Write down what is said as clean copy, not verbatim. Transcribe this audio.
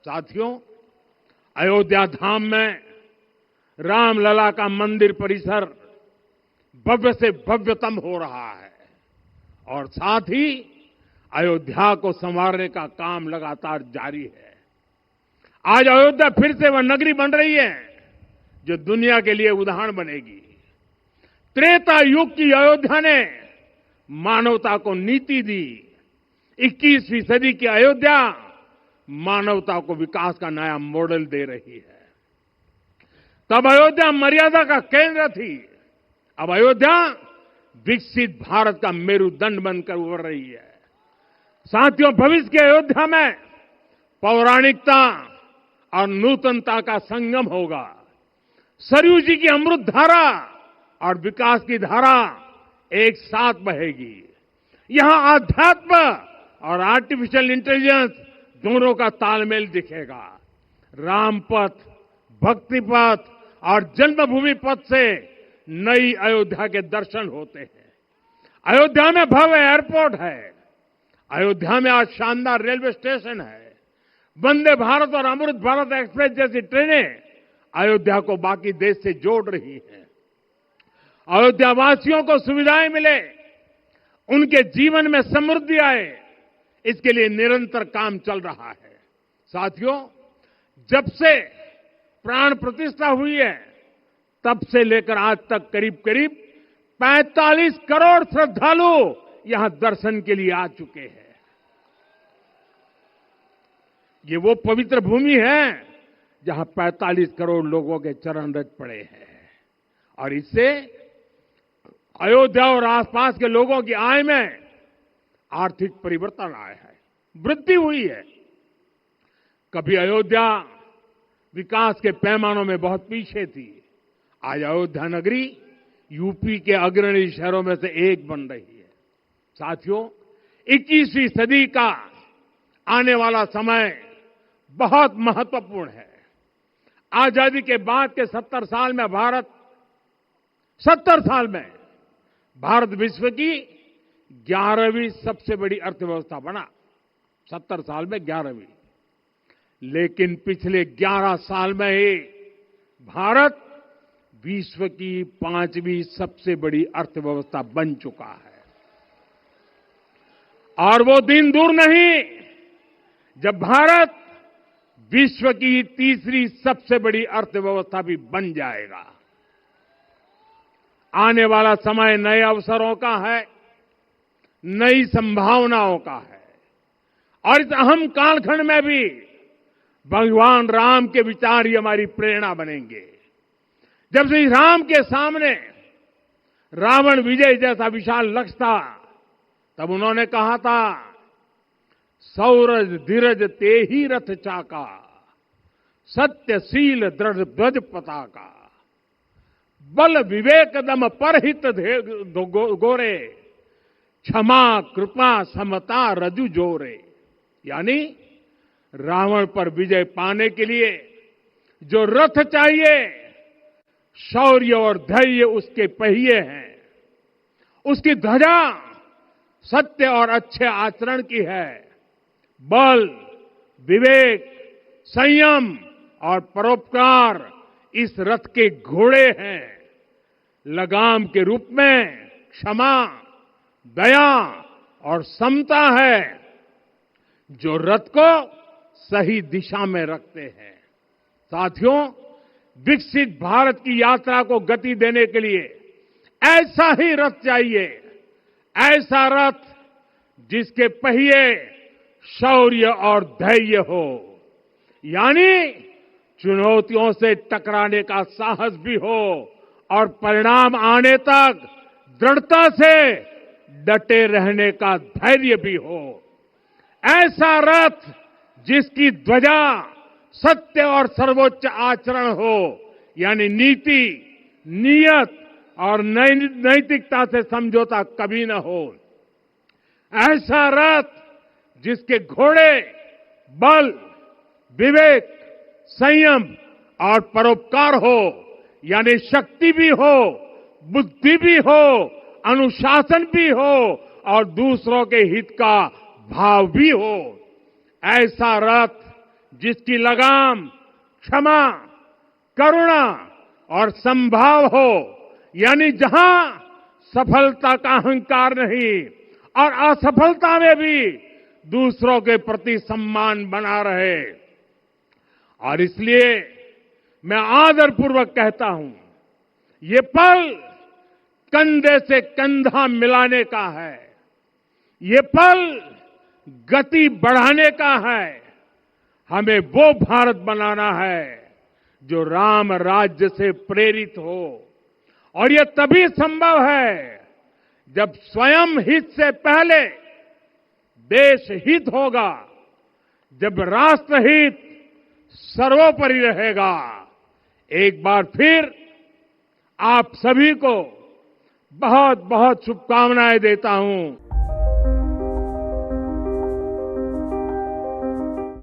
साथियों, अयोध्या धाम में रामलला का मंदिर परिसर भव्य से भव्यतम हो रहा है और साथ ही अयोध्या को संवारने का काम लगातार जारी है। आज अयोध्या फिर से वह नगरी बन रही है जो दुनिया के लिए उदाहरण बनेगी। त्रेता युग की अयोध्या ने मानवता को नीति दी। 21वीं सदी की अयोध्या मानवता को विकास का नया मॉडल दे रही है। तब अयोध्या मर्यादा का केंद्र थी, अब अयोध्या विकसित भारत का मेरुदंड बनकर उभर रही है। साथियों, भविष्य की अयोध्या में पौराणिकता और नूतनता का संगम होगा। सरयू जी की अमृत धारा और विकास की धारा एक साथ बहेगी। यहां आध्यात्म और आर्टिफिशियल इंटेलिजेंस दोनों का तालमेल दिखेगा। राम पथ, भक्ति पथ और जन्मभूमि पथ से नई अयोध्या के दर्शन होते हैं। अयोध्या में भव्य एयरपोर्ट है। अयोध्या में आज शानदार रेलवे स्टेशन है। वंदे भारत और अमृत भारत एक्सप्रेस जैसी ट्रेनें अयोध्या को बाकी देश से जोड़ रही हैं। अयोध्या वासियों को सुविधाएं मिले, उनके जीवन में समृद्धि आए, इसके लिए निरंतर काम चल रहा है। साथियों, जब से प्राण प्रतिष्ठा हुई है तब से लेकर आज तक करीब करीब 45 करोड़ श्रद्धालु यहां दर्शन के लिए आ चुके हैं। ये वो पवित्र भूमि है जहां 45 करोड़ लोगों के चरण रज पड़े हैं और इससे अयोध्या और आसपास के लोगों की आय में आर्थिक परिवर्तन आया है, वृद्धि हुई है। कभी अयोध्या विकास के पैमानों में बहुत पीछे थी। आज अयोध्या नगरी यूपी के अग्रणी शहरों में से एक बन रही है। साथियों, 21वीं सदी का आने वाला समय बहुत महत्वपूर्ण है। आजादी के बाद के 70 साल में भारत विश्व की 11वीं सबसे बड़ी अर्थव्यवस्था बना। 70 साल में 11वीं। लेकिन पिछले 11 साल में ही भारत विश्व की 5वीं सबसे बड़ी अर्थव्यवस्था बन चुका है। और वो दिन दूर नहीं जब भारत विश्व की 3री सबसे बड़ी अर्थव्यवस्था भी बन जाएगा। आने वाला समय नए अवसरों का है, नई संभावनाओं का है और इस अहम कालखंड में भी भगवान राम के विचार ही हमारी प्रेरणा बनेंगे। जब श्री राम के सामने रावण विजय जैसा विशाल लक्ष्य था, तब उन्होंने कहा था, सौरज धीरज ते ही रथ चाका, सत्यशील दृढ़ ध्वज पताका, बल विवेक दम परहित गोरे, क्षमा कृपा समता रजु जोरे। यानी रावण पर विजय पाने के लिए जो रथ चाहिए, शौर्य और धैर्य उसके पहिए हैं, उसकी ध्वजा सत्य और अच्छे आचरण की है, बल, विवेक, संयम और परोपकार इस रथ के घोड़े हैं। लगाम के रूप में क्षमा, दया और समता है जो रथ को सही दिशा में रखते हैं। साथियों, विकसित भारत की यात्रा को गति देने के लिए ऐसा ही रथ चाहिए, ऐसा रथ जिसके पहिए शौर्य और धैर्य हो, यानी चुनौतियों से टकराने का साहस भी हो और परिणाम आने तक दृढ़ता से डटे रहने का धैर्य भी हो। ऐसा रथ जिसकी ध्वजा सत्य और सर्वोच्च आचरण हो, यानी नीति, नियत और नैतिकता से समझौता कभी न हो। ऐसा रथ जिसके घोड़े बल, विवेक, संयम और परोपकार हो, यानी शक्ति भी हो, बुद्धि भी हो, अनुशासन भी हो और दूसरों के हित का भाव भी हो। ऐसा रथ जिसकी लगाम क्षमा, करुणा और समभाव हो, यानी जहां सफलता का अहंकार नहीं और असफलता में भी दूसरों के प्रति सम्मान बना रहे। और इसलिए मैं आदरपूर्वक कहता हूं, ये पल कंधे से कंधा मिलाने का है, ये पल गति बढ़ाने का है। हमें वो भारत बनाना है जो राम राज्य से प्रेरित हो, और ये तभी संभव है जब स्वयं हित से पहले देश हित होगा, जब राष्ट्रहित सर्वोपरि रहेगा। एक बार फिर आप सभी को बहुत बहुत शुभकामनाएं देता हूं।